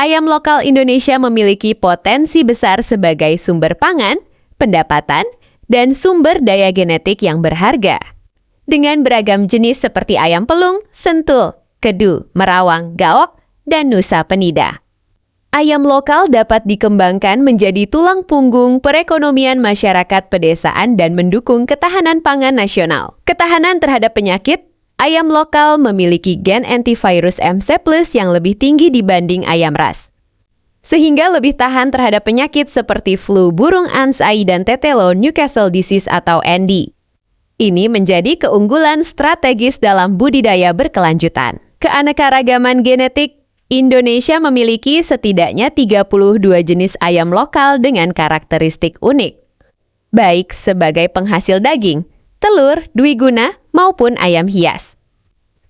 Ayam lokal Indonesia memiliki potensi besar sebagai sumber pangan, pendapatan, dan sumber daya genetik yang berharga. Dengan beragam jenis seperti ayam pelung, sentul, kedu, merawang, gaok, dan nusa penida. Ayam lokal dapat dikembangkan menjadi tulang punggung perekonomian masyarakat pedesaan dan mendukung ketahanan pangan nasional. Ketahanan terhadap penyakit, ayam lokal memiliki gen antivirus MC+ yang lebih tinggi dibanding ayam ras. Sehingga lebih tahan terhadap penyakit seperti flu burung Ansai dan tetelo Newcastle disease atau ND. Ini menjadi keunggulan strategis dalam budidaya berkelanjutan. Keanekaragaman genetik, Indonesia memiliki setidaknya 32 jenis ayam lokal dengan karakteristik unik, baik sebagai penghasil daging, telur, dwiguna, maupun ayam hias.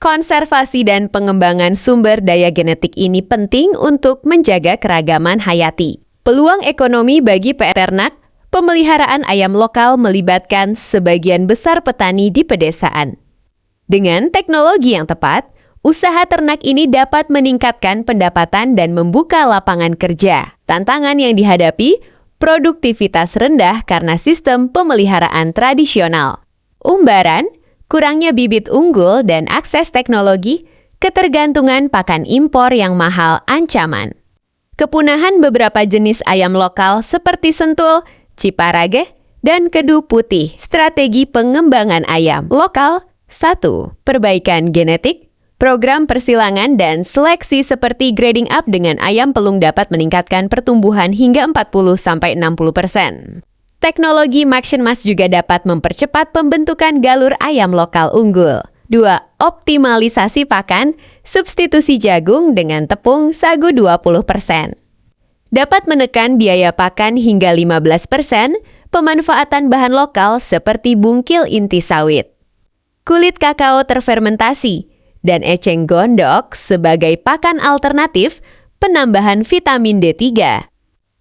Konservasi dan pengembangan sumber daya genetik ini penting untuk menjaga keragaman hayati. Peluang ekonomi bagi peternak, pemeliharaan ayam lokal melibatkan sebagian besar petani di pedesaan. Dengan teknologi yang tepat, usaha ternak ini dapat meningkatkan pendapatan dan membuka lapangan kerja. Tantangan yang dihadapi, produktivitas rendah karena sistem pemeliharaan tradisional. Umbaran, kurangnya bibit unggul dan akses teknologi, ketergantungan pakan impor yang mahal ancaman. Kepunahan beberapa jenis ayam lokal seperti sentul, ciparage, dan kedu putih. Strategi pengembangan ayam lokal 1. Perbaikan genetik. Program persilangan dan seleksi seperti grading up dengan ayam pelung dapat meningkatkan pertumbuhan hingga 40-60%. Teknologi Maxion Mas juga dapat mempercepat pembentukan galur ayam lokal unggul. 2. Optimalisasi pakan, substitusi jagung dengan tepung sagu 20%. Dapat menekan biaya pakan hingga 15%, pemanfaatan bahan lokal seperti bungkil inti sawit. Kulit kakao terfermentasi dan eceng gondok sebagai pakan alternatif, penambahan vitamin D3.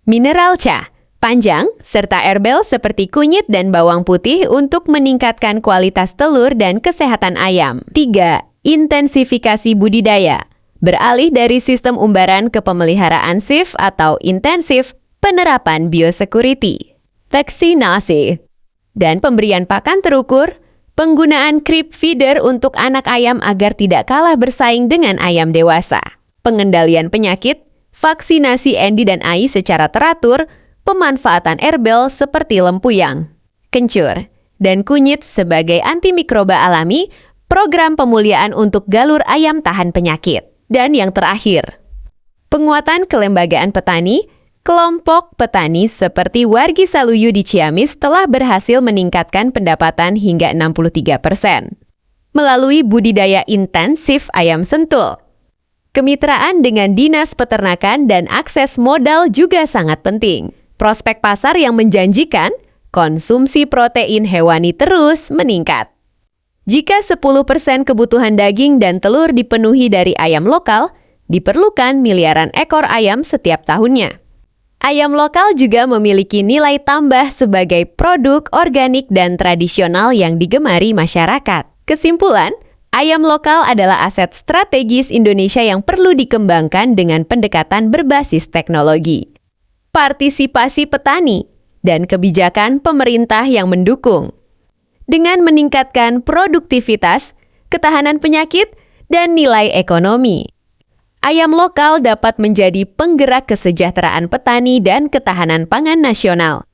Mineral C, panjang, serta herbal seperti kunyit dan bawang putih untuk meningkatkan kualitas telur dan kesehatan ayam. 3. Intensifikasi budidaya. Beralih dari sistem umbaran ke pemeliharaan shift atau intensif, penerapan biosecurity. Vaksinasi dan pemberian pakan terukur. Penggunaan creep feeder untuk anak ayam agar tidak kalah bersaing dengan ayam dewasa. Pengendalian penyakit, vaksinasi ND dan AI secara teratur, pemanfaatan herbal seperti lempuyang, kencur, dan kunyit sebagai antimikroba alami, program pemuliaan untuk galur ayam tahan penyakit. Dan yang terakhir, penguatan kelembagaan petani. Kelompok petani seperti Wargi Saluyu di Ciamis telah berhasil meningkatkan pendapatan hingga 63% melalui budidaya intensif ayam sentul. Kemitraan dengan Dinas Peternakan dan akses modal juga sangat penting. Prospek pasar yang menjanjikan, konsumsi protein hewani terus meningkat. Jika 10% kebutuhan daging dan telur dipenuhi dari ayam lokal, diperlukan miliaran ekor ayam setiap tahunnya. Ayam lokal juga memiliki nilai tambah sebagai produk organik dan tradisional yang digemari masyarakat. Kesimpulan, ayam lokal adalah aset strategis Indonesia yang perlu dikembangkan dengan pendekatan berbasis teknologi, partisipasi petani, dan kebijakan pemerintah yang mendukung. Dengan meningkatkan produktivitas, ketahanan penyakit, dan nilai ekonomi, ayam lokal dapat menjadi penggerak kesejahteraan petani dan ketahanan pangan nasional.